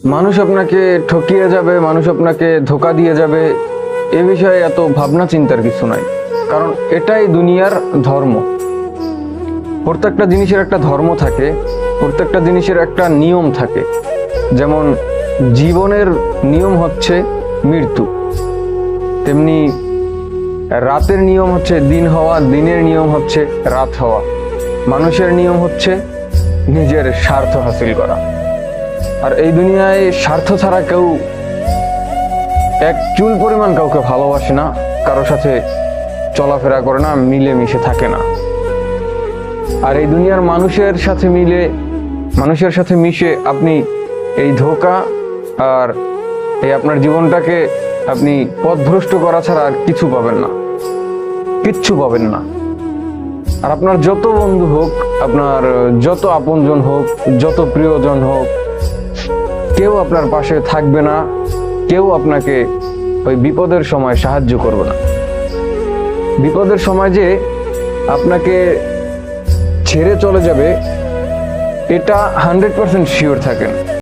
মানুষ আপনাকে ঠকিয়ে যাবে, মানুষ আপনাকে ধোঁকা দিয়ে যাবে, এ বিষয়ে এত ভাবনা চিন্তার কিছু নাই। কারণ এটাই দুনিয়ার ধর্ম। প্রত্যেকটা জিনিসের একটা ধর্ম থাকে, প্রত্যেকটা জিনিসের একটা নিয়ম থাকে। যেমন জীবনের নিয়ম হচ্ছে মৃত্যু, তেমনি রাতের নিয়ম হচ্ছে দিন হওয়া, দিনের নিয়ম হচ্ছে রাত হওয়া। মানুষের নিয়ম হচ্ছে নিজের স্বার্থ হাসিল করা। আর এই দুনিয়ায় স্বার্থ ছাড়া কেউ এক চুল পরিমাণ কাউকে ভালোবাসে না, কারো সাথে চলাফেরা করে না, মিলেমিশে থাকে না। আর এই দুনিয়ার মানুষের সাথে মিশে আপনি এই ধোঁকা আর এই আপনার জীবনটাকে আপনি পথভ্রষ্ট করা ছাড়া আর কিছু পাবেন না, কিচ্ছু পাবেন না। আর আপনার যত বন্ধু হোক, আপনার যত আপনজন হোক, যত প্রিয়জন হোক, কেউ আপনার পাশে থাকবে না, কেউ আপনাকে ওই বিপদের সময় সাহায্য করবে না। বিপদের সময় যে আপনাকে ছেড়ে চলে যাবে, এটা 100% শিওর থাকেন।